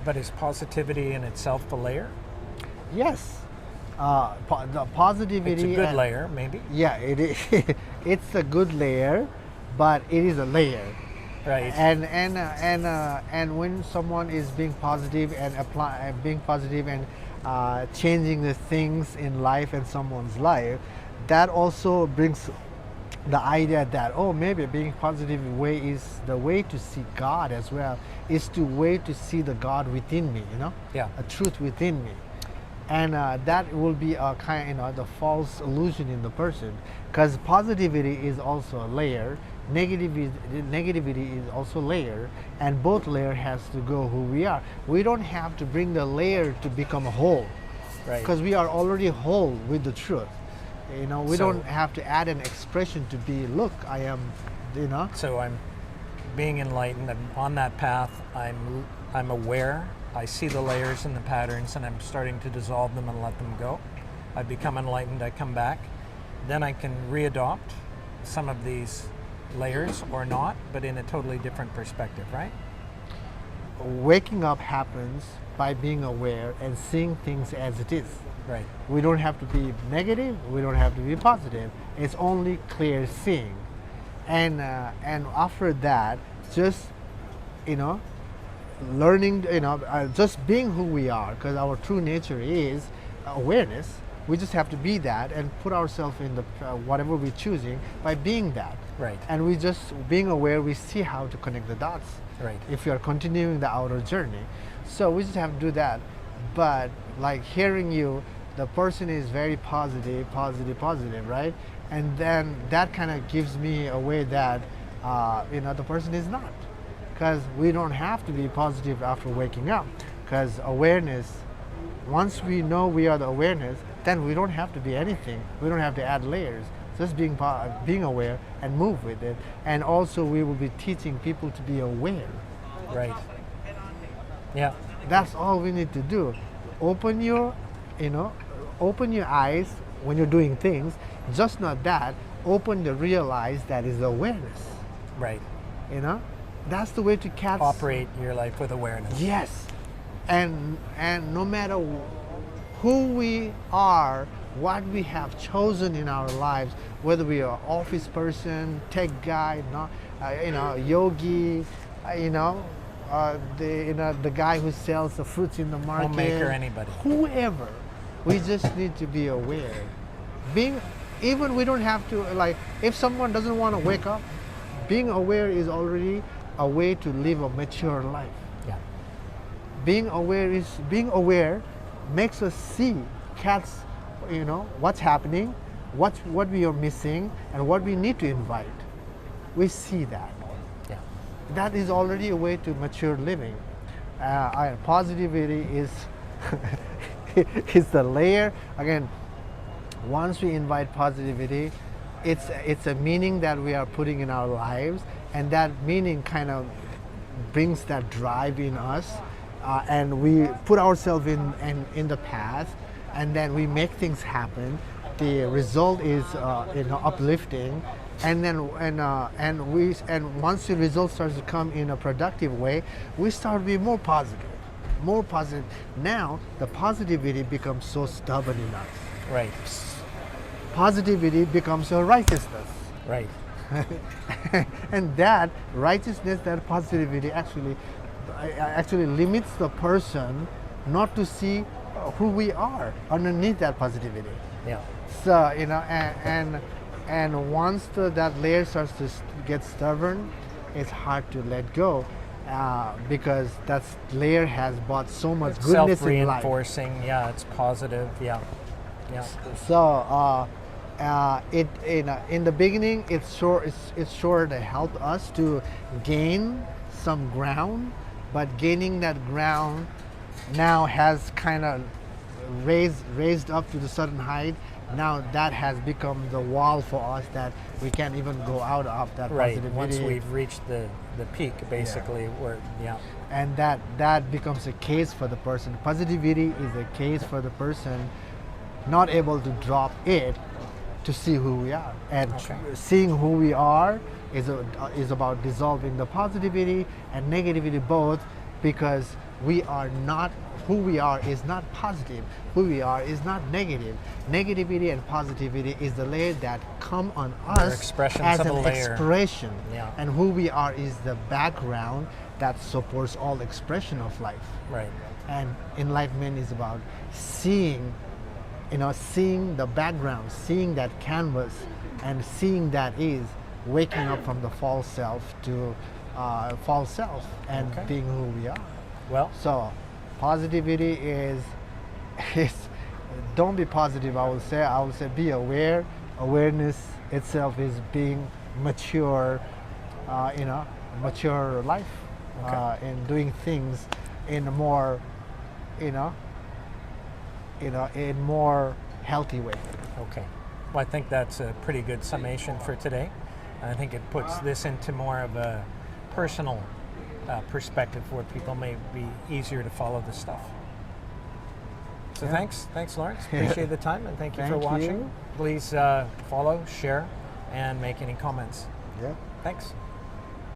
But is positivity in itself a layer? Yes, the positivity. It's a good and- layer, maybe. Yeah, it is. It's a good layer, but it is a layer. Right. And when someone is being positive and being positive and changing the things in life and someone's life, that also brings the idea that, oh, maybe being positive way is the way to see God as well, is the way to see the God within me, Yeah. a truth within me. And that will be a kind, the false illusion in the person, because positivity is also a layer, negativity is also a layer, and both layer has to go who we are. We don't have to bring the layer to become a whole, Right. because we are already whole with the truth. We So- don't have to add an expression to be, look, I am, So I'm being enlightened. I'm on that path. I'm aware. I see the layers and the patterns, and I'm starting to dissolve them and let them go. I become enlightened. I come back. Then I can readopt some of these layers or not, but in a totally different perspective, right? waking up happens by being aware and seeing things as it is. Right. We don't have to be negative. We don't have to be positive. It's only clear seeing, and after that, just learning. Just being who we are, because our true nature is awareness. We just have to be that and put ourselves in the whatever we're choosing by being that. Right. And we just being aware, we see how to connect the dots. Right. If you are continuing the outer journey, so we just have to do that. But like hearing you, the person is very positive, right? And then that kind of gives me a way that the person is not, because we don't have to be positive after waking up, because awareness. Once we know we are the awareness, then we don't have to be anything. We don't have to add layers. Just being aware and move with it. And also, we will be teaching people to be aware. Right. Yeah. That's all we need to do. Open your eyes when you're doing things. Just not that. Open to realize that is awareness. Right. That's the way to catch. Operate your life with awareness. Yes, and no matter who we are, what we have chosen in our lives, whether we are office person, tech guy, yogi, the guy who sells the fruits in the market, Homemaker, anybody. whoever, we just need to be aware. Even we don't have to, like, if someone doesn't want to wake up, being aware is already a way to live a mature life. Yeah. Being aware makes us see, catch, what's happening, what we are missing, and what we need to invite. We see that. Yeah. That is already a way to mature living. Positivity is is the layer. Again, once we invite positivity, it's a meaning that we are putting in our lives, and that meaning kind of brings that drive in us, and we put ourselves in the path, and then we make things happen. The result is uplifting, and then and once the result starts to come in a productive way, we start to be more positive. Now the positivity becomes so stubborn in us. Right. Positivity becomes a righteousness. Right. And that righteousness, that positivity actually limits the person not to see who we are underneath that positivity. Yeah. So and once that layer starts to get stubborn, it's hard to let go, because that layer has brought so much goodness in life. Self-reinforcing. Yeah. It's positive. Yeah. Yeah. So in the beginning, it's sure to help us to gain some ground, but gaining that ground now has kind of raised up to the certain height. Now that has become the wall for us that we can't even go out of that Right. positivity. Once we've reached the peak, basically, And that becomes a case for the person. Positivity is a case for the person not able to drop it to see who we are. And Okay. seeing who we are is about dissolving the positivity and negativity both, because we are not, who we are is not positive, who we are is not negative. Negativity and positivity is the layer that come on us expressions as of a an layer. expression. Yeah. And who we are is the background that supports all expression of life. Right. And enlightenment is about seeing, seeing the background, seeing that canvas, and seeing that is waking up from the false self to false self and Okay. being who we are. Well, So positivity is don't be positive. I would say be aware. Awareness itself is being mature, mature life, Okay. and doing things in a more, in more healthy way. okay. Well, I think that's a pretty good summation for today. I think it puts this into more of a personal perspective where people may be easier to follow this stuff. So Yeah. thanks Lawrence. Appreciate the time, and thank you for Thank watching. you. Please follow, share, and make any comments. Yeah. Thanks.